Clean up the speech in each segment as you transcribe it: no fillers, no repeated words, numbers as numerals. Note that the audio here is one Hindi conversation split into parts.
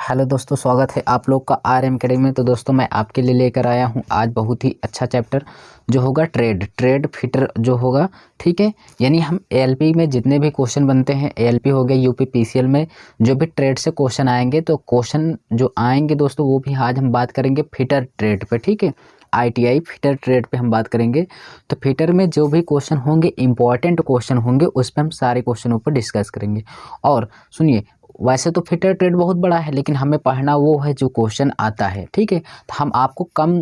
हेलो दोस्तों, स्वागत है आप लोग का RM अकेडमी में। तो दोस्तों मैं आपके लिए लेकर आया हूं आज बहुत ही अच्छा चैप्टर जो होगा ट्रेड फिटर जो होगा। ठीक है, यानी हम ALP में जितने भी क्वेश्चन बनते हैं, ALP हो गया, UP PCL में जो भी ट्रेड से क्वेश्चन आएंगे, तो क्वेश्चन जो आएंगे दोस्तों वो भी आज हम बात करेंगे फिटर ट्रेड पे। ठीक है, ITI फिटर ट्रेड पे हम बात करेंगे। तो फिटर में जो भी क्वेश्चन होंगे, इंपॉर्टेंट क्वेश्चन होंगे, उस पर हम सारे क्वेश्चनों पर डिस्कस करेंगे। और सुनिए, वैसे तो फिटर ट्रेड बहुत बड़ा है, लेकिन हमें पढ़ना वो है जो क्वेश्चन आता है। ठीक है, तो हम आपको कम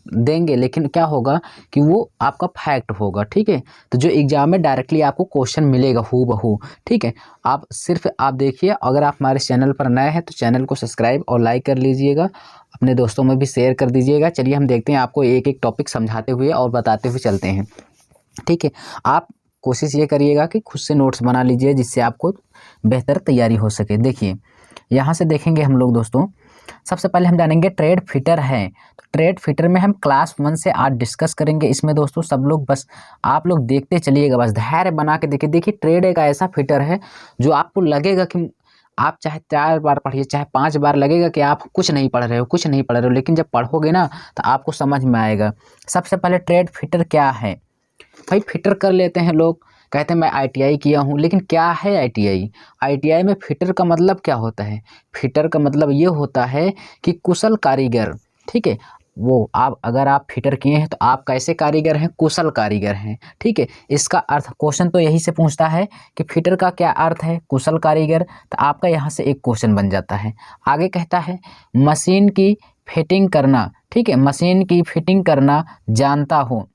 देंगे, लेकिन क्या होगा कि वो आपका फैक्ट होगा। ठीक है, तो जो एग्जाम में डायरेक्टली आपको क्वेश्चन मिलेगा हूबहू। ठीक है, आप सिर्फ आप देखिए। अगर आप हमारे चैनल पर नए हैं तो चैनल को सब्सक्राइब और लाइक कर लीजिएगा, अपने दोस्तों में भी शेयर कर दीजिएगा। चलिए हम देखते हैं, आपको एक एक टॉपिक समझाते हुए और बताते हुए चलते हैं। ठीक है, आप कोशिश ये करिएगा कि खुद से नोट्स बना लीजिए, जिससे आपको बेहतर तैयारी हो सके। देखिए, यहाँ से देखेंगे हम लोग दोस्तों, सबसे पहले हम जानेंगे ट्रेड फिटर है। तो ट्रेड फिटर में हम क्लास 1 से आज डिस्कस करेंगे। इसमें दोस्तों सब लोग बस आप लोग देखते चलिएगा, बस धैर्य बना के देखिए। देखिए, ट्रेड एक ऐसा फिटर है जो आपको लगेगा कि आप चाहे 4 बार पढ़िए, चाहे 5 बार, लगेगा कि आप कुछ नहीं पढ़ रहे हो, लेकिन जब पढ़ोगे ना तो आपको समझ में आएगा। सबसे पहले ट्रेड फिटर क्या है भाई? फिटर कर लेते हैं लोग, कहते हैं मैं ITI किया हूँ, लेकिन क्या है ITI में फिटर का मतलब क्या होता है? फिटर का मतलब ये होता है कि कुशल कारीगर। ठीक है, वो आप अगर आप फिटर किए हैं तो आप कैसे कारीगर हैं? कुशल कारीगर हैं। ठीक है, इसका अर्थ क्वेश्चन तो यही से पूछता है कि फिटर का क्या अर्थ है, कुशल कारीगर। तो आपका यहाँ से एक क्वेश्चन बन जाता है। आगे कहता है मशीन की फिटिंग करना। ठीक है, मशीन की फिटिंग करना जानता हो,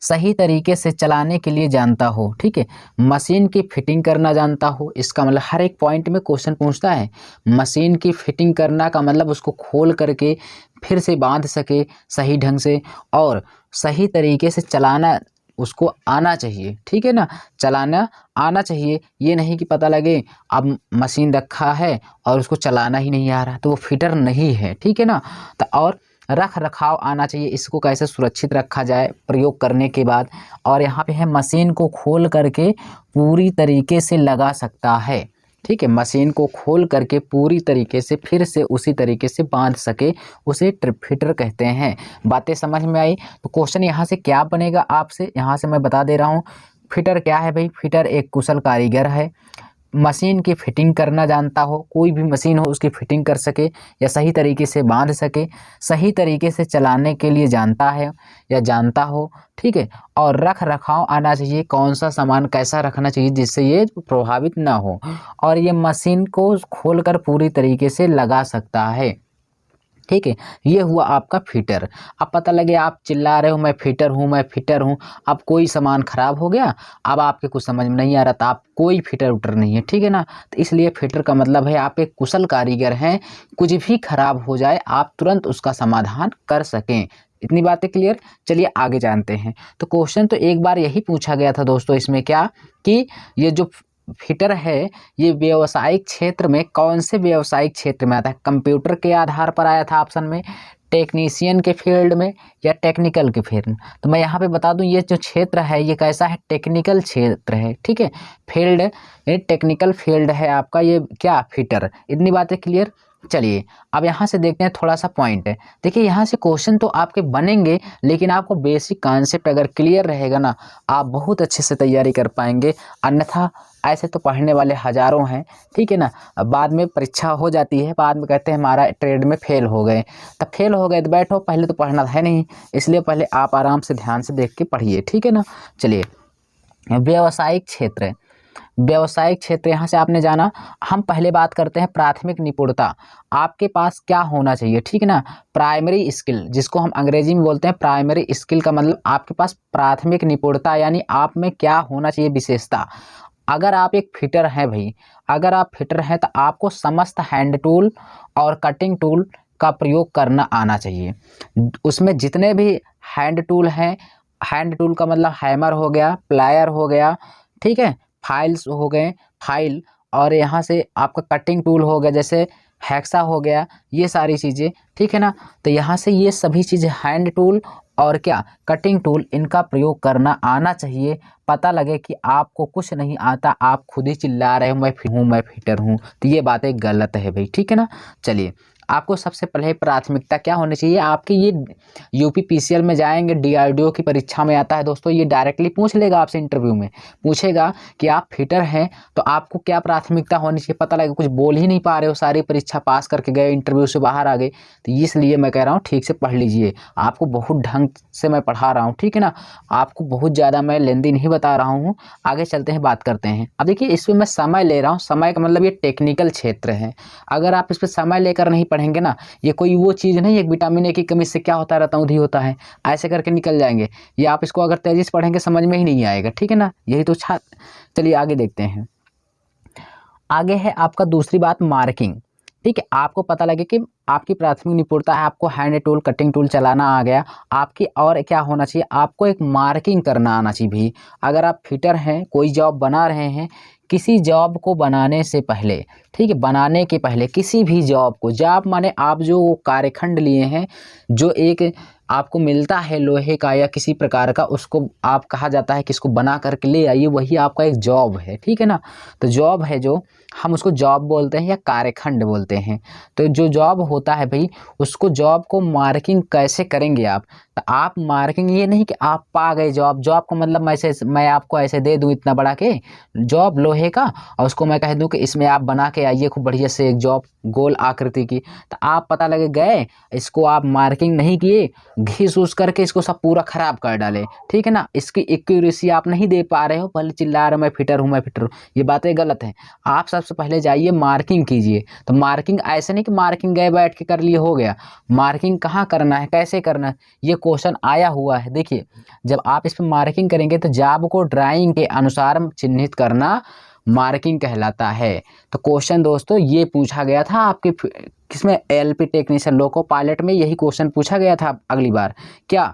सही तरीके से चलाने के लिए जानता हो। ठीक है, मशीन की फिटिंग करना जानता हो, इसका मतलब हर एक पॉइंट में क्वेश्चन पूछता है। मशीन की फिटिंग करना का मतलब उसको खोल करके फिर से बांध सके सही ढंग से, और सही तरीके से चलाना उसको आना चाहिए। ठीक है ना, चलाना आना चाहिए। ये नहीं कि पता लगे अब मशीन रखा है और उसको चलाना ही नहीं आ रहा, तो वो फिटर नहीं है। ठीक है ना, तो और रख रखाव आना चाहिए, इसको कैसे सुरक्षित रखा जाए प्रयोग करने के बाद। और यहाँ पे है मशीन को खोल करके पूरी तरीके से लगा सकता है। ठीक है, मशीन को खोल करके पूरी तरीके से फिर से उसी तरीके से बांध सके, उसे फिटर कहते हैं। बातें समझ में आई? तो क्वेश्चन यहाँ से क्या बनेगा आपसे, यहाँ से मैं बता दे रहा हूँ। फिटर क्या है भाई? फिटर एक कुशल कारीगर है, मशीन की फिटिंग करना जानता हो, कोई भी मशीन हो उसकी फिटिंग कर सके या सही तरीके से बांध सके, सही तरीके से चलाने के लिए जानता है या जानता हो। ठीक है, और रख रखाव आना चाहिए, कौन सा सामान कैसा रखना चाहिए जिससे ये प्रभावित ना हो, और ये मशीन को खोलकर पूरी तरीके से लगा सकता है। ठीक है, ये हुआ आपका फिटर। अब पता लगे आप चिल्ला रहे हो मैं फिटर हूँ, मैं फिटर हूँ। अब कोई सामान खराब हो गया, अब आपके कुछ समझ में नहीं आ रहा, तो आप कोई फिटर उटर नहीं है। ठीक है ना, तो इसलिए फिटर का मतलब है आप एक कुशल कारीगर हैं, कुछ भी खराब हो जाए आप तुरंत उसका समाधान कर सकें। इतनी बातें क्लियर? चलिए आगे जानते हैं। तो क्वेश्चन तो एक बार यही पूछा गया था दोस्तों, इसमें क्या कि ये जो फिटर है ये व्यावसायिक क्षेत्र में, कौन से व्यावसायिक क्षेत्र में आता है? कंप्यूटर के आधार पर आया था ऑप्शन में, टेक्नीशियन के फील्ड में, या टेक्निकल के फील्ड में। तो मैं यहाँ पे बता दूं, ये जो क्षेत्र है ये कैसा है? टेक्निकल क्षेत्र है। ठीक है, फील्ड ये टेक्निकल फील्ड है आपका, ये क्या फिटर। इतनी बातें क्लियर? चलिए अब यहाँ से देखते हैं थोड़ा सा पॉइंट है। देखिए, यहाँ से क्वेश्चन तो आपके बनेंगे, लेकिन आपको बेसिक कॉन्सेप्ट अगर क्लियर रहेगा ना, आप बहुत अच्छे से तैयारी कर पाएंगे। अन्यथा ऐसे तो पढ़ने वाले हज़ारों हैं। ठीक है ना, अब बाद में परीक्षा हो जाती है, बाद में कहते हैं हमारा ट्रेड में फेल हो गए। तब फेल हो गए तो बैठो, पहले तो पढ़ना है नहीं, इसलिए पहले आप आराम से ध्यान से देख के पढ़िए। ठीक है ना, चलिए व्यावसायिक क्षेत्र, व्यावसायिक क्षेत्र यहाँ से आपने जाना। हम पहले बात करते हैं प्राथमिक निपुणता, आपके पास क्या होना चाहिए। ठीक है ना, प्राइमरी स्किल, जिसको हम अंग्रेजी में बोलते हैं प्राइमरी स्किल, का मतलब आपके पास प्राथमिक निपुणता, यानी आप में क्या होना चाहिए विशेषता। अगर आप एक फिटर हैं भाई, अगर आप फिटर हैं तो आपको समस्त हैंड टूल और कटिंग टूल का प्रयोग करना आना चाहिए। उसमें जितने भी हैंड टूल हैं, हैंड टूल का मतलब हैमर हो गया, प्लायर हो गया, ठीक है, फाइल्स हो गए, फाइल, और यहाँ से आपका कटिंग टूल हो गया, जैसे हैक्सा हो गया, ये सारी चीज़ें। ठीक है ना, तो यहाँ से ये सभी चीज़ें हैंड टूल और क्या कटिंग टूल इनका प्रयोग करना आना चाहिए। पता लगे कि आपको कुछ नहीं आता, आप खुद ही चिल्ला रहे हो मैं फिटर हूँ, तो ये बातें गलत है भाई, ठीक है ना। चलिए, आपको सबसे पहले प्राथमिकता क्या होनी चाहिए आपकी, ये यूपीपीसीएल में जाएंगे, डीआरडीओ की परीक्षा में आता है दोस्तों, ये डायरेक्टली पूछ लेगा आपसे, इंटरव्यू में पूछेगा कि आप फिटर हैं तो आपको क्या प्राथमिकता होनी चाहिए। पता लगे कुछ बोल ही नहीं पा रहे हो, सारी परीक्षा पास करके गए, इंटरव्यू से बाहर आ गए, तो इसलिए मैं कह रहा हूँ ठीक से पढ़ लीजिए। आपको बहुत ढंग से मैं पढ़ा रहा हूँ, ठीक है ना, आपको बहुत ज़्यादा मैं लेंदी नहीं बता रहा हूँ। आगे चलते हैं, बात करते हैं। अब देखिए, इसमें मैं समय ले रहा हूँ, समय का मतलब ये टेक्निकल क्षेत्र है। अगर आप इस पर समय लेकर नहीं पढ़ेंगे ना, ये कोई वो चीज़ नहीं है विटामिन ए की कमी से क्या होता रहता है होता है, ऐसे करके निकल जाएंगे। ये आप इसको अगर तेजी से पढ़ेंगे समझ में ही नहीं आएगा, ठीक है ना, यही तो चलिए आगे देखते हैं। आगे है आपका दूसरी बात, मार्किंग। ठीक है, आपको पता लगे कि आपकी प्राथमिक निपुणता है, आपको हैंड टूल कटिंग टूल चलाना आ गया आपकी, और क्या होना चाहिए, आपको एक मार्किंग करना आना चाहिए भी। अगर आप फिटर हैं, कोई जॉब बना रहे हैं, किसी जॉब को बनाने से पहले, ठीक है, बनाने के पहले किसी भी जॉब को, जॉब माने आप जो कार्यखंड लिए हैं, जो एक आपको मिलता है लोहे का या किसी प्रकार का, उसको आप कहा जाता है कि इसको बना करके ले आइए, वही आपका एक जॉब है, ठीक है ना। तो जॉब है जो, हम उसको जॉब बोलते हैं या कार्यखंड बोलते हैं। तो जो जॉब होता है भाई, उसको जॉब को मार्किंग कैसे करेंगे आप, तो आप मार्किंग ये नहीं कि आप पा गए जॉब, जॉब का मतलब मैं आपको ऐसे दे दूं इतना बड़ा के जॉब लोहे का, और उसको मैं कह दूं कि इसमें आप बना के आइए खूब बढ़िया से एक जॉब गोल आकृति की, तो आप पता लगे गए, इसको आप मार्किंग नहीं किए, घिस उस करके इसको सब पूरा खराब कर डाले, ठीक है ना। इसकी एक्यूरेसी आप नहीं दे पा रहे हो, भले चिल्ला रहे हो मैं फिटर हूँ, ये बातें गलत हैं। आप सबसे पहले जाइए मार्किंग कीजिए। तो मार्किंग ऐसे नहीं कि मार्किंग गए बैठ के कर लिए हो गया, मार्किंग कहाँ करना है, कैसे करना है, ये क्वेश्चन आया हुआ है। देखिए, जब आप इस पर मार्किंग करेंगे तो जॉब को ड्राइंग के अनुसार चिन्हित करना मार्किंग कहलाता है। तो क्वेश्चन दोस्तों ये पूछा गया था आपके किसमें, एलपी टेक्नीशियन लोको पायलट में, यही क्वेश्चन पूछा गया था अगली बार, क्या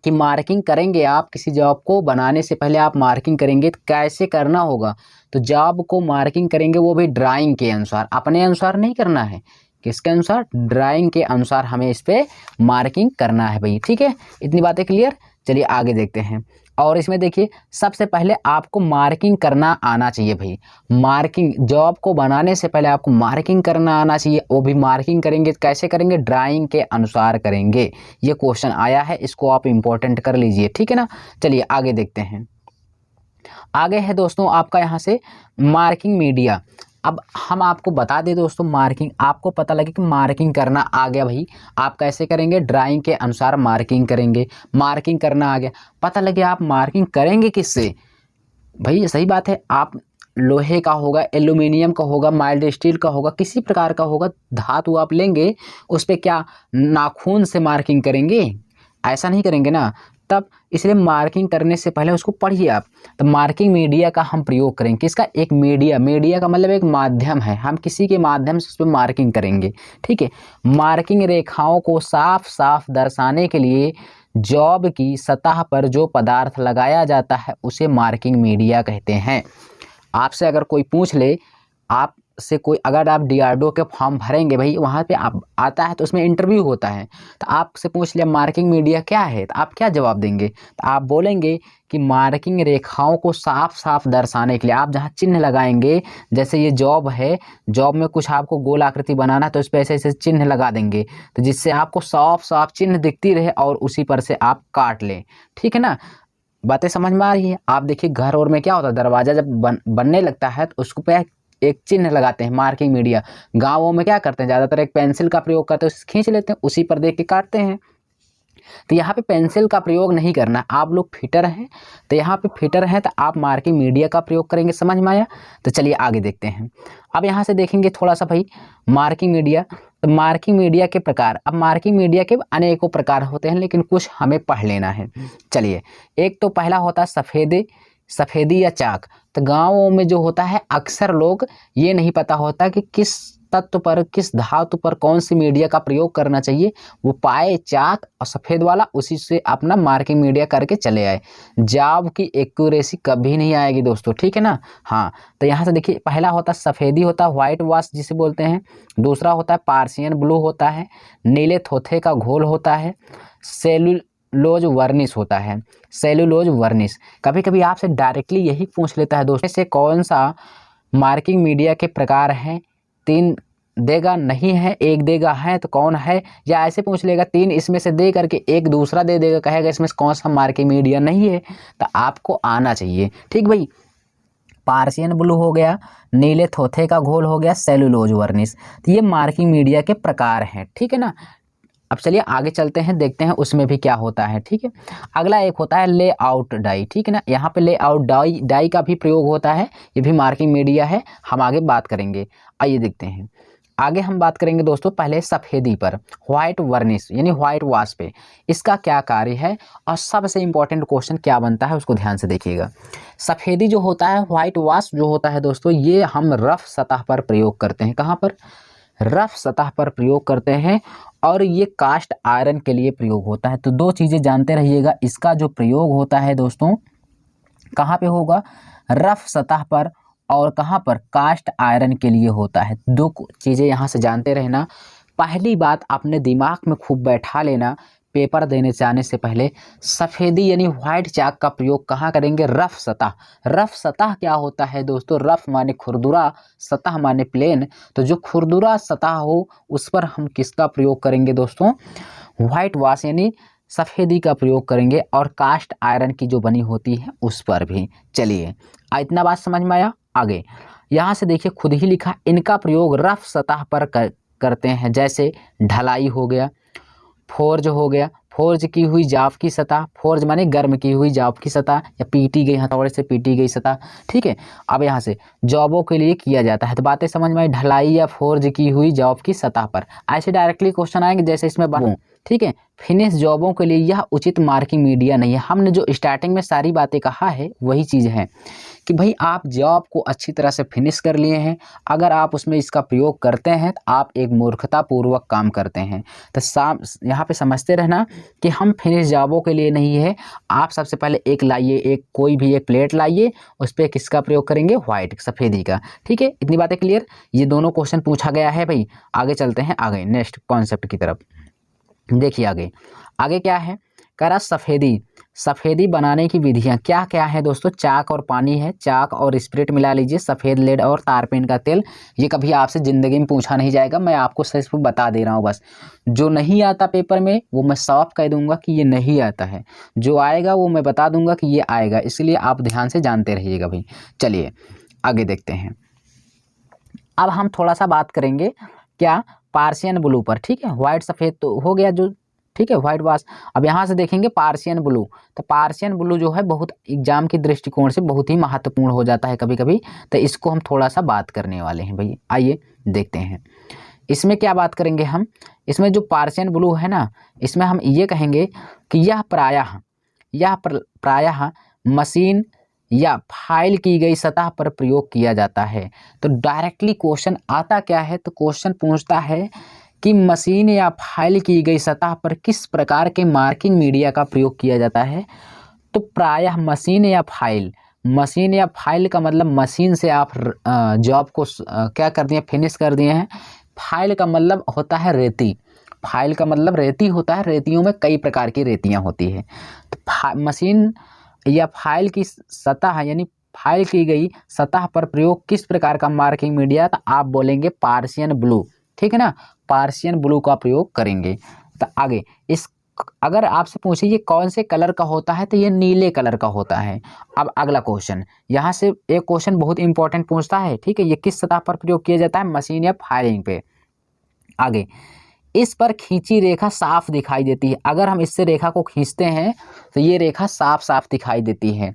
कि मार्किंग करेंगे आप, किसी जॉब को बनाने से पहले आप मार्किंग करेंगे, तो कैसे करना होगा, तो जॉब को मार्किंग करेंगे वो भी ड्राइंग के अनुसार, अपने अनुसार नहीं करना है, किसके अनुसार, ड्राइंग के अनुसार हमें इस पर मार्किंग करना है भाई, ठीक है। इतनी बातें क्लियर, चलिए आगे देखते हैं। और इसमें देखिए, सबसे पहले आपको मार्किंग करना आना चाहिए भाई, मार्किंग जॉब को बनाने से पहले आपको मार्किंग करना आना चाहिए, वो भी मार्किंग करेंगे कैसे करेंगे, ड्राइंग के अनुसार करेंगे। ये क्वेश्चन आया है, इसको आप इंपॉर्टेंट कर लीजिए, ठीक है ना। चलिए आगे देखते हैं। आगे है दोस्तों आपका यहाँ से मार्किंग मीडिया। अब हम आपको बता दें दोस्तों, मार्किंग आपको पता लगे कि मार्किंग करना आ गया भाई, आप कैसे करेंगे, ड्राइंग के अनुसार मार्किंग करेंगे, मार्किंग करना आ गया, पता लगे आप मार्किंग करेंगे किससे भाई, सही बात है, आप लोहे का होगा, एल्यूमिनियम का होगा, माइल्ड स्टील का होगा, किसी प्रकार का होगा धातु आप लेंगे, उस पर क्या नाखून से मार्किंग करेंगे, ऐसा नहीं करेंगे ना। तब इसलिए मार्किंग करने से पहले उसको पढ़िए आप। तो मार्किंग मीडिया का हम प्रयोग करेंगे, किसका, एक मीडिया का मतलब एक माध्यम है, हम किसी के माध्यम से उस पर मार्किंग करेंगे, ठीक है। मार्किंग रेखाओं को साफ साफ दर्शाने के लिए जॉब की सतह पर जो पदार्थ लगाया जाता है उसे मार्किंग मीडिया कहते हैं। आपसे अगर कोई पूछ ले, आप से कोई, अगर आप डीआरडीओ के फॉर्म भरेंगे भाई, वहाँ पे आप आता है तो उसमें इंटरव्यू होता है, तो आपसे पूछ लिया मार्किंग मीडिया क्या है, तो आप क्या जवाब देंगे, तो आप बोलेंगे कि मार्किंग रेखाओं को साफ साफ दर्शाने के लिए आप जहाँ चिन्ह लगाएंगे, जैसे ये जॉब है, जॉब में कुछ आपको गोल आकृति बनाना है तो उस पर ऐसे ऐसे चिन्ह लगा देंगे, तो जिससे आपको साफ साफ चिन्ह दिखती रहे और उसी पर से आप काट लें, ठीक है ना। बातें समझ में आ रही है। आप देखिए घर और में क्या होता है, दरवाजा जब बनने लगता है तो उसको पे एक चिन्ह लगाते हैं, मार्किंग मीडिया। गाँवों में क्या करते हैं, ज़्यादातर एक पेंसिल का प्रयोग करते हैं, उसे खींच लेते हैं, उसी पर देख के काटते हैं। तो यहाँ पे पेंसिल का प्रयोग नहीं करना, आप लोग फिटर हैं तो यहाँ पे फिटर हैं तो आप मार्किंग मीडिया का प्रयोग करेंगे, समझ में आया। तो चलिए आगे देखते हैं। अब यहाँ से देखेंगे थोड़ा सा भाई मार्किंग मीडिया। तो मार्किंग मीडिया के प्रकार, अब मार्किंग मीडिया के अनेकों प्रकार होते हैं, लेकिन कुछ हमें पढ़ लेना है। चलिए, एक तो पहला होता है सफ़ेदी या चाक। तो गाँवों में जो होता है, अक्सर लोग ये नहीं पता होता कि किस तत्व पर, किस धातु पर कौन सी मीडिया का प्रयोग करना चाहिए, वो पाए चाक और सफ़ेद वाला, उसी से अपना मार्किंग मीडिया करके चले आए। जॉब की एक्यूरेसी कभी नहीं आएगी दोस्तों, ठीक है ना। हाँ, तो यहाँ से देखिए, पहला होता है सफ़ेदी, होता है व्हाइट वॉश जिसे बोलते हैं। दूसरा होता है पार्सियन ब्लू होता है, नीले थोथे का घोल होता है, सेलुलोज वर्निस होता है, सेलुलोज वर्निस। कभी कभी आपसे डायरेक्टली यही पूछ लेता है दोस्तों, से कौन सा मार्किंग मीडिया के प्रकार हैं? 3 देगा, नहीं है, 1 देगा, है तो कौन है? या ऐसे पूछ लेगा 3 इसमें से दे करके 1 दूसरा दे देगा, कहेगा इसमें से कौन सा मार्किंग मीडिया नहीं है। तो आपको आना चाहिए, ठीक भाई। पार्शियन ब्लू हो गया, नीले थोथे का घोल हो गया, सेलुलोज वर्निस। तो ये मार्किंग मीडिया के प्रकार हैं, ठीक है ना। अब चलिए आगे चलते हैं, देखते हैं उसमें भी क्या होता है, ठीक है। अगला एक होता है लेआउट डाई, ठीक है ना। यहाँ पे लेआउट डाई का भी प्रयोग होता है, ये भी मार्किंग मीडिया है, हम आगे बात करेंगे। आइए देखते हैं, आगे हम बात करेंगे दोस्तों पहले सफ़ेदी पर, व्हाइट वर्निश यानी व्हाइट वाश पे, इसका क्या कार्य है और सबसे इंपॉर्टेंट क्वेश्चन क्या बनता है उसको ध्यान से देखिएगा। सफ़ेदी जो होता है, व्हाइट वाश जो होता है दोस्तों, ये हम रफ सतह पर प्रयोग करते हैं। कहाँ पर? रफ सतह पर प्रयोग करते हैं, और ये कास्ट आयरन के लिए प्रयोग होता है। तो 2 चीज़ें जानते रहिएगा, इसका जो प्रयोग होता है दोस्तों कहाँ पे होगा? रफ सतह पर, और कहाँ पर? कास्ट आयरन के लिए होता है। 2 चीज़ें यहाँ से जानते रहना। पहली बात अपने दिमाग में खूब बैठा लेना, पेपर देने जाने से पहले सफ़ेदी यानी व्हाइट चाक का प्रयोग कहाँ करेंगे? रफ सतह। रफ सतह क्या होता है दोस्तों? रफ माने खुरदुरा, सतह माने प्लेन। तो जो खुरदुरा सतह हो उस पर हम किसका प्रयोग करेंगे दोस्तों? व्हाइट वाश यानी सफ़ेदी का प्रयोग करेंगे, और कास्ट आयरन की जो बनी होती है उस पर भी। चलिए इतना बात समझ में आया। आगे यहाँ से देखिए, खुद ही लिखा, इनका प्रयोग रफ सतह पर करते हैं, जैसे ढलाई हो गया, फोर्ज हो गया, फोर्ज की हुई जाफ की सतह, फोर्ज माने गर्म की हुई जाफ की सतह, या पीटी गई हथौड़े से पीटी गई सतह, ठीक है। अब यहाँ से जॉबों के लिए किया जाता है, तो बातें समझ में आई, ढलाई या फोर्ज की हुई जॉब की सतह पर। ऐसे डायरेक्टली क्वेश्चन आएंगे जैसे इसमें बनूँ, ठीक है। फिनिश जॉबों के लिए यह उचित मार्किंग मीडिया नहीं है। हमने जो स्टार्टिंग में सारी बातें कहा है वही चीज़ है कि भाई आप जॉब को अच्छी तरह से फिनिश कर लिए हैं, अगर आप उसमें इसका प्रयोग करते हैं तो आप एक मूर्खतापूर्वक काम करते हैं। तो यहाँ पे समझते रहना कि हम फिनिश जॉबों के लिए नहीं है। आप सबसे पहले एक लाइए, एक कोई भी एक प्लेट लाइए, उस पर किसका प्रयोग करेंगे? व्हाइट, सफ़ेदी का, ठीक है। इतनी बातें क्लियर। ये दोनों क्वेश्चन पूछा गया है भाई। आगे चलते हैं, आगे नेक्स्ट कॉन्सेप्ट की तरफ। देखिए आगे आगे क्या है, कह रहा सफ़ेदी बनाने की विधियां क्या क्या है दोस्तों? चाक और पानी है, चाक और स्पिरिट मिला लीजिए, सफ़ेद लेड और तारपीन का तेल। ये कभी आपसे ज़िंदगी में पूछा नहीं जाएगा, मैं आपको सिर्फ बता दे रहा हूँ बस। जो नहीं आता पेपर में वो मैं साफ कह दूंगा कि ये नहीं आता है, जो आएगा वो मैं बता दूंगा कि ये आएगा, इसलिए आप ध्यान से जानते रहिएगा भाई। चलिए आगे देखते हैं। अब हम थोड़ा सा बात करेंगे क्या? पार्शियन ब्लू पर, ठीक है। व्हाइट सफ़ेद तो हो गया जो, ठीक है, व्हाइट वाश। अब यहाँ से देखेंगे पार्शियन ब्लू। तो पार्शियन ब्लू जो है बहुत एग्जाम के दृष्टिकोण से बहुत ही महत्वपूर्ण हो जाता है कभी कभी, तो इसको हम थोड़ा सा बात करने वाले हैं भाई। आइए देखते हैं इसमें क्या बात करेंगे हम। इसमें जो पार्शियन ब्लू है ना, इसमें हम ये कहेंगे कि यह प्रायः मशीन या फाइल की गई सतह पर प्रयोग किया जाता है। तो डायरेक्टली क्वेश्चन आता क्या है? तो क्वेश्चन पूछता है कि मशीन या फाइल की गई सतह पर किस प्रकार के मार्किंग मीडिया का प्रयोग किया जाता है? तो प्रायः मशीन या फाइल का मतलब मशीन से आप जॉब को क्या कर दिए? फिनिश कर दिए हैं। फाइल का मतलब होता है रेती, फाइल का मतलब रेती होता है, रेतियों में कई प्रकार की रेतियाँ होती है। तो मशीन या फाइल की सतह यानी फाइल की गई सतह पर प्रयोग किस प्रकार का मार्किंग मीडिया? तो आप बोलेंगे पार्शियन ब्लू, ठीक है ना, पार्शियन ब्लू का प्रयोग करेंगे। तो आगे इस अगर आपसे पूछे ये कौन से कलर का होता है, तो ये नीले कलर का होता है। अब अगला क्वेश्चन, यहाँ से एक क्वेश्चन बहुत इंपॉर्टेंट पूछता है, ठीक है। ये किस सतह पर प्रयोग किया जाता है? मशीन या फाइलिंग पे। आगे इस पर खींची रेखा साफ दिखाई देती है। अगर हम इससे रेखा को खींचते हैं तो ये रेखा साफ साफ दिखाई देती है,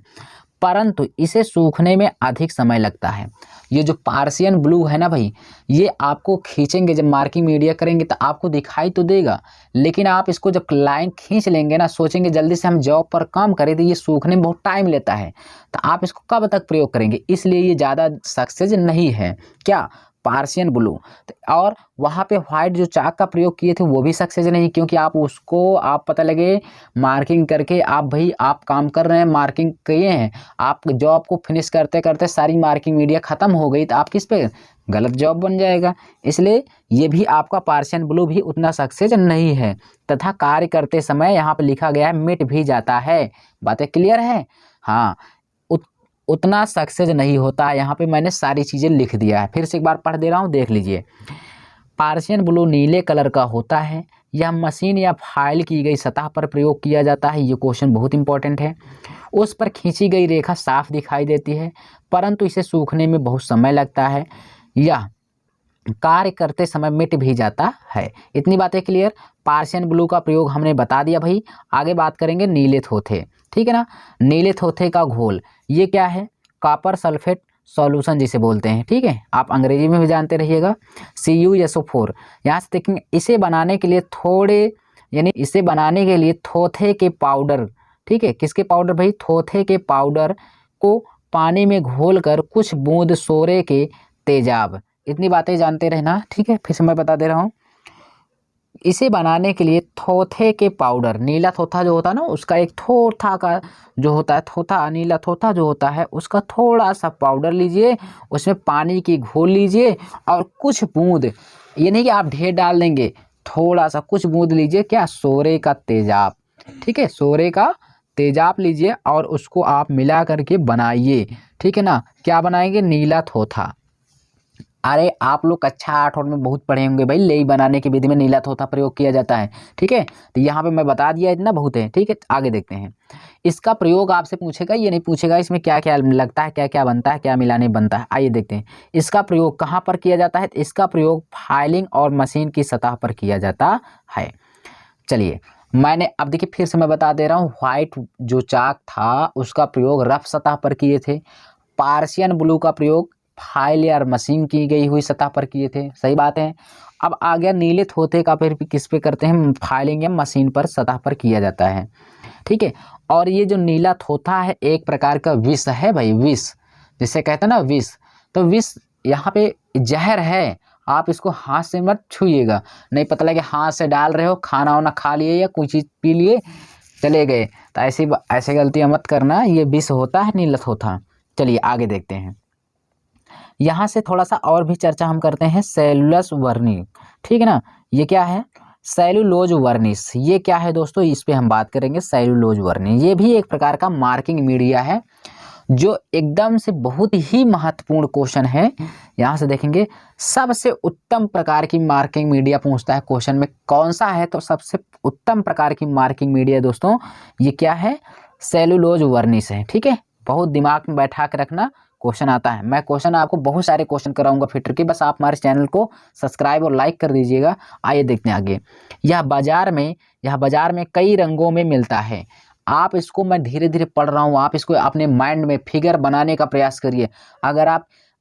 परंतु इसे सूखने में अधिक समय लगता है। ये जो पार्शियन ब्लू है ना भाई, ये आपको खींचेंगे जब मार्किंग मीडिया करेंगे तो आपको दिखाई तो देगा, लेकिन आप इसको जब लाइन खींच लेंगे ना, सोचेंगे जल्दी से हम जॉब पर काम करें, तो ये सूखने में बहुत टाइम लेता है। तो आप इसको कब तक प्रयोग करेंगे? इसलिए ये ज़्यादा सक्सेस नहीं है। क्या? Persian blue. और वहाँ पे व्हाइट जो चाक का प्रयोग किए थे वो भी सक्सेस नहीं, क्योंकि आप उसको आप पता लगे मार्किंग करके आप भाई आप काम कर रहे हैं, मार्किंग किए हैं, आप जॉब को फिनिश करते करते सारी मार्किंग मीडिया ख़त्म हो गई तो आप किस पे गलत जॉब बन जाएगा। इसलिए ये भी आपका पार्शियन ब्लू भी उतना सक्सेस नहीं है। तथा कार्य करते समय यहाँ पे लिखा गया है मिट भी जाता है। बातें क्लियर है? हाँ, उतना सक्सेस नहीं होता है। यहाँ पे मैंने सारी चीज़ें लिख दिया है, फिर से एक बार पढ़ दे रहा हूँ, देख लीजिए। पार्शियन ब्लू नीले कलर का होता है। यह मशीन या फाइल की गई सतह पर प्रयोग किया जाता है। ये क्वेश्चन बहुत इंपॉर्टेंट है। उस पर खींची गई रेखा साफ दिखाई देती है, परंतु इसे सूखने में बहुत समय लगता है। यह कार्य करते समय मिट भी जाता है। इतनी बातें क्लियर। पार्शियन ब्लू का प्रयोग हमने बता दिया भाई। आगे बात करेंगे नीले थोथे, ठीक है ना। नीले थोथे का घोल, ये क्या है? कॉपर सल्फेट सॉल्यूशन जिसे बोलते हैं, ठीक है, आप अंग्रेजी में भी जानते रहिएगा, CuSO4। यहाँ से देखेंगे इसे बनाने के लिए इसे बनाने के लिए थोथे के पाउडर, ठीक है, किसके पाउडर भाई? थोथे के पाउडर को पानी में घोलकर कुछ बूंद सोरे के तेजाब, इतनी बातें जानते रहना, ठीक है। फिर से मैं बता दे रहा हूँ, इसे बनाने के लिए थोथे के पाउडर, नीला थोथा जो होता है ना, उसका एक थोथा का जो होता है, थोथा नीला थोथा जो होता है उसका थोड़ा सा पाउडर लीजिए, उसमें पानी की घोल लीजिए और कुछ बूंद, ये नहीं कि आप ढेर डाल देंगे, थोड़ा सा कुछ बूंद लीजिए, क्या? सोरे का तेजाब, ठीक है, सोरे का तेजाब लीजिए और उसको आप मिला करके बनाइए, ठीक है ना। क्या बनाएंगे? नीला थोथा। अरे आप लोग कक्षा 8 और में बहुत पढ़े होंगे भाई, लेई बनाने की विधि में नीला थोथा प्रयोग किया जाता है, ठीक है। तो यहाँ पे मैं बता दिया, इतना बहुत है, ठीक है। आगे देखते हैं। इसका प्रयोग आपसे पूछेगा, ये नहीं पूछेगा इसमें क्या क्या लगता है, क्या क्या बनता है, क्या मिलाने बनता है। आइए देखते हैं इसका प्रयोग कहाँ पर किया जाता है। इसका प्रयोग फाइलिंग और मशीन की सतह पर किया जाता है। चलिए मैंने अब देखिए फिर से मैं बता दे रहा हूँ, व्हाइट जो चाक था उसका प्रयोग रफ सतह पर किए थे। पार्शियन ब्लू का प्रयोग फाइल या मशीन की गई हुई सतह पर किए थे, सही बात है। अब आ गया नीले थोथे का, फिर किस पे करते हैं? फाइलिंग या मशीन पर सतह पर किया जाता है, ठीक है। और ये जो नीला थोथा है एक प्रकार का विष है भाई, विष जिसे कहते हैं ना विष। तो विष यहाँ पे जहर है, आप इसको हाथ से मत छूइएगा, नहीं पता लगे हाथ से डाल रहे हो, खाना वाना खा लिए या कोई चीज़ पी लिए चले गए, तो ऐसे गलतियाँ मत करना, ये विष होता है नीला थोथा। चलिए आगे देखते हैं। यहाँ से थोड़ा सा और भी चर्चा हम करते हैं, सेलुलस वर्निश, ठीक है ना। ये क्या है? सेलुलोज वर्निश, ये क्या है दोस्तों? इस पे हम बात करेंगे। सेलुलोज वर्निश ये भी एक प्रकार का मार्किंग मीडिया है, जो एकदम से बहुत ही महत्वपूर्ण क्वेश्चन है। यहाँ से देखेंगे सबसे उत्तम प्रकार की मार्किंग मीडिया पूछता है क्वेश्चन में, कौन सा है? तो सबसे उत्तम प्रकार की मार्किंग मीडिया दोस्तों ये क्या है? सेलुलोज वर्निश है, ठीक है। बहुत दिमाग में बैठा के रखना, क्वेश्चन आता है। मैं क्वेश्चन आपको बहुत सारे क्वेश्चन कराऊंगा फिटर के, बस आप हमारे चैनल को सब्सक्राइब और लाइक कर दीजिएगा। आइए देखते हैं आगे। यह बाजार में कई रंगों में मिलता है। आप इसको, मैं धीरे धीरे पढ़ रहा हूँ, आप इसको अपने माइंड में फिगर बनाने का प्रयास करिए।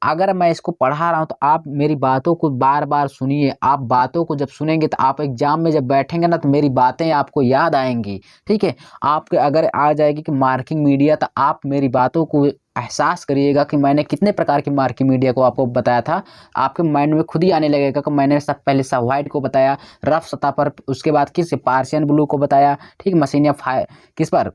अगर मैं इसको पढ़ा रहा हूँ तो आप मेरी बातों को बार बार सुनिए। आप बातों को जब सुनेंगे तो आप एग्जाम में जब बैठेंगे ना तो मेरी बातें आपको याद आएंगी, ठीक है। आपके अगर आ जाएगी कि मार्किंग मीडिया, तो आप मेरी बातों को एहसास करिएगा कि मैंने कितने प्रकार की मार्किंग मीडिया को आपको बताया था। आपके माइंड में खुद ही आने लगेगा कि मैंने सब पहले सब व्हाइट को बताया रफ सतह पर, उसके बाद किस पार्शियन ब्लू को बताया, ठीक, मशीन या किस पर,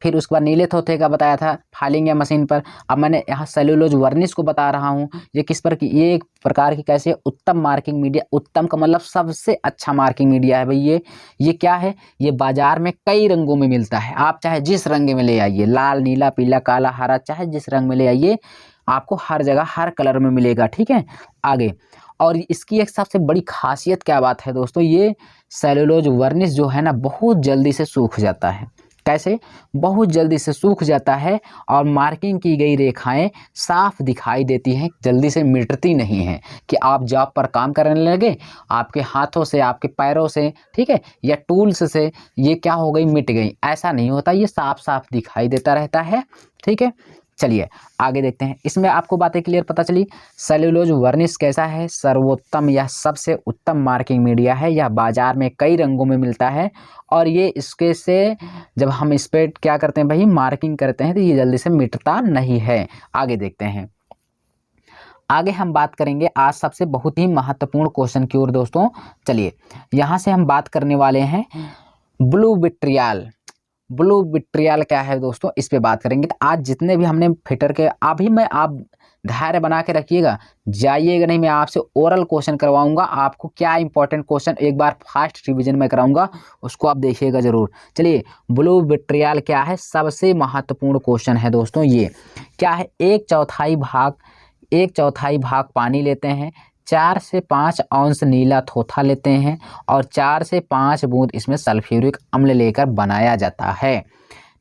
फिर उसके बाद नीले थोथे का बताया था फाइलिंग या मशीन पर। अब मैंने यहाँ सेलुलोज वर्निश को बता रहा हूँ, ये किस पर की, ये एक प्रकार की कैसे उत्तम मार्किंग मीडिया, उत्तम का मतलब सबसे अच्छा मार्किंग मीडिया है भाई। ये क्या है? ये बाजार में कई रंगों में मिलता है। आप चाहे जिस रंग में ले आइए, लाल नीला पीला काला हरा, चाहे जिस रंग में ले आइए, आपको हर जगह हर कलर में मिलेगा, ठीक है। आगे, और इसकी एक सबसे बड़ी खासियत क्या बात है दोस्तों, ये सेलुलोज वर्निश जो है ना बहुत जल्दी से सूख जाता है। कैसे? बहुत जल्दी से सूख जाता है और मार्किंग की गई रेखाएं साफ दिखाई देती हैं, जल्दी से मिटती नहीं हैं। कि आप जॉब पर काम करने लगे, आपके हाथों से, आपके पैरों से, ठीक है, या टूल्स से ये क्या हो गई, मिट गई, ऐसा नहीं होता, ये साफ साफ दिखाई देता रहता है, ठीक है। चलिए आगे देखते हैं। इसमें आपको बातें क्लियर पता चली। सेलुलोज वर्निश कैसा है? सर्वोत्तम या सबसे उत्तम मार्किंग मीडिया है। यह बाजार में कई रंगों में मिलता है और ये इसके से जब हम इस पर क्या करते हैं भाई, मार्किंग करते हैं, तो ये जल्दी से मिटता नहीं है। आगे देखते हैं। आगे हम बात करेंगे आज सबसे बहुत ही महत्वपूर्ण क्वेश्चन की ओर दोस्तों। चलिए यहाँ से हम बात करने वाले हैं ब्लू विट्रियल। ब्लू विट्रियल क्या है दोस्तों, इस पे बात करेंगे। तो आज जितने भी हमने फिटर के, अभी मैं आप धैर्य बना के रखिएगा, जाइएगा नहीं, मैं आपसे ओरल क्वेश्चन करवाऊंगा। आपको क्या इंपॉर्टेंट क्वेश्चन एक बार फास्ट रिवीजन में कराऊंगा, उसको आप देखिएगा जरूर। चलिए, ब्लू विट्रियल क्या है, सबसे महत्वपूर्ण क्वेश्चन है दोस्तों। ये क्या है, एक चौथाई भाग पानी लेते हैं, 4 से 5 औंस नीला थोथा लेते हैं और 4 से 5 बूंद इसमें सल्फ्यूरिक अम्ल लेकर बनाया जाता है।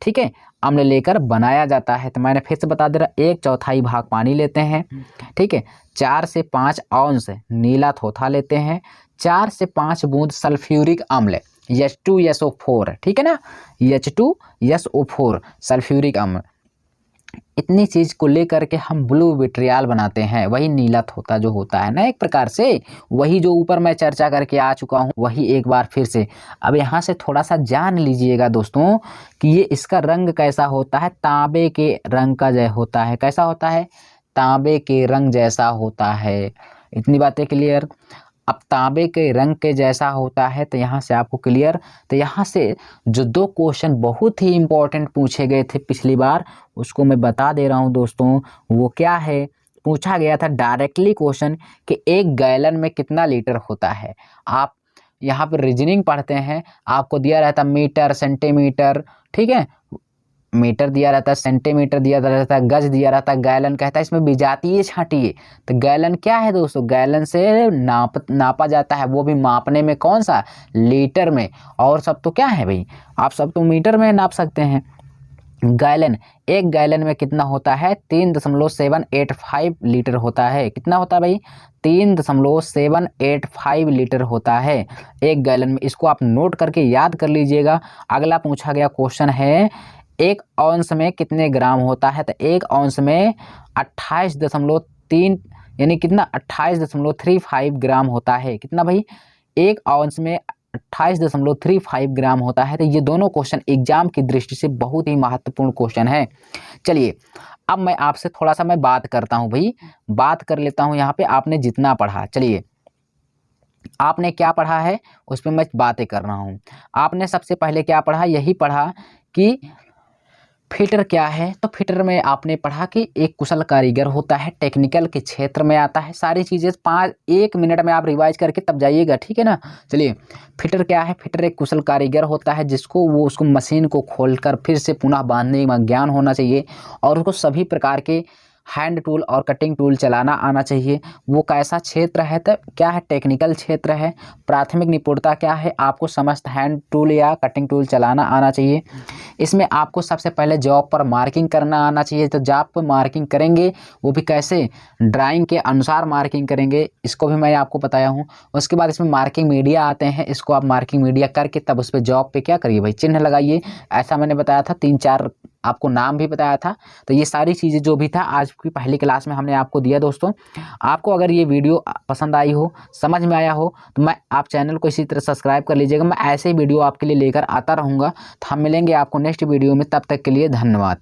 ठीक है, अम्ल लेकर बनाया जाता है। तो मैंने फिर से बता दे रहा, 1/4 भाग पानी लेते हैं, ठीक है, 4 से 5 औंस नीला थोथा लेते हैं, 4 से 5 बूंद सल्फ्यूरिक अम्ल H2SO4, ठीक है ना, H2SO4 सल्फ्यूरिक अम्ल, इतनी चीज को लेकर के हम ब्लू विट्रियल बनाते हैं। वही नीला थोथा जो होता है ना, एक प्रकार से वही जो ऊपर मैं चर्चा करके आ चुका हूँ, वही एक बार फिर से। अब यहाँ से थोड़ा सा जान लीजिएगा दोस्तों कि ये इसका रंग कैसा होता है, तांबे के रंग का जय होता है। कैसा होता है, तांबे के रंग जैसा होता है। इतनी बातें क्लियर। अब तांबे के रंग के जैसा होता है, तो यहाँ से आपको क्लियर। तो यहाँ से जो 2 क्वेश्चन बहुत ही इंपॉर्टेंट पूछे गए थे पिछली बार, उसको मैं बता दे रहा हूँ दोस्तों। वो क्या है, पूछा गया था डायरेक्टली क्वेश्चन कि 1 गैलन में कितना लीटर होता है। आप यहाँ पर रीजनिंग पढ़ते हैं, आपको दिया रहता मीटर, सेंटीमीटर, ठीक है, मीटर दिया रहता है, सेंटीमीटर दिया रहता है, गज दिया रहता है, गैलन कहता है। इसमें विजातीय छांटिए। तो गैलन क्या है दोस्तों, गैलन से नापा जाता है, वो भी मापने में कौन सा, लीटर में। और सब तो क्या है भाई, आप सब तो मीटर में नाप सकते हैं। गैलन, 1 गैलन में कितना होता है, 3.785 लीटर होता है। कितना होता है भाई, 3.785 लीटर होता है 1 गैलन में। इसको आप नोट करके याद कर लीजिएगा। अगला पूछा गया क्वेश्चन है 1 औंस में कितने ग्राम होता है। तो 1 औंस में 28.3 यानी कितना, 28.35 ग्राम होता है। कितना भाई, 1 औंस में 28.35 ग्राम होता है। तो ये दोनों क्वेश्चन एग्जाम की दृष्टि से बहुत ही महत्वपूर्ण क्वेश्चन है। चलिए, अब मैं आपसे थोड़ा सा मैं बात करता हूँ भाई, बात कर लेता हूँ यहाँ पे। आपने जितना पढ़ा, चलिए आपने क्या पढ़ा है उस पर मैं बातें कर रहा हूँ। आपने सबसे पहले क्या पढ़ा, यही पढ़ा कि फिटर क्या है। तो फिटर में आपने पढ़ा कि एक कुशल कारीगर होता है, टेक्निकल के क्षेत्र में आता है। सारी चीज़ें 1 मिनट में आप रिवाइज करके तब जाइएगा, ठीक है ना। चलिए, फिटर क्या है, फिटर एक कुशल कारीगर होता है जिसको उसको मशीन को खोलकर फिर से पुनः बांधने में ज्ञान होना चाहिए और उसको सभी प्रकार के हैंड टूल और कटिंग टूल चलाना आना चाहिए। वो कैसा क्षेत्र है, तो क्या है, टेक्निकल क्षेत्र है। प्राथमिक निपुणता क्या है, आपको समस्त हैंड टूल या कटिंग टूल चलाना आना चाहिए। इसमें आपको सबसे पहले जॉब पर मार्किंग करना आना चाहिए। तो जॉब पर मार्किंग करेंगे, वो भी कैसे, ड्राइंग के अनुसार मार्किंग करेंगे, इसको भी मैं आपको बताया हूँ। उसके बाद इसमें मार्किंग मीडिया आते हैं, इसको आप मार्किंग मीडिया करके तब उस पर जॉब पे क्या करिए भाई, चिन्ह लगाइए। ऐसा मैंने बताया था, 3-4 आपको नाम भी बताया था। तो ये सारी चीज़ें जो भी था आज की पहली क्लास में हमने आपको दिया दोस्तों। आपको अगर ये वीडियो पसंद आई हो, समझ में आया हो, तो आप चैनल को इसी तरह सब्सक्राइब कर लीजिएगा। मैं ऐसे ही वीडियो आपके लिए लेकर आता रहूँगा। तो हम मिलेंगे आपको नेक्स्ट वीडियो में, तब तक के लिए धन्यवाद।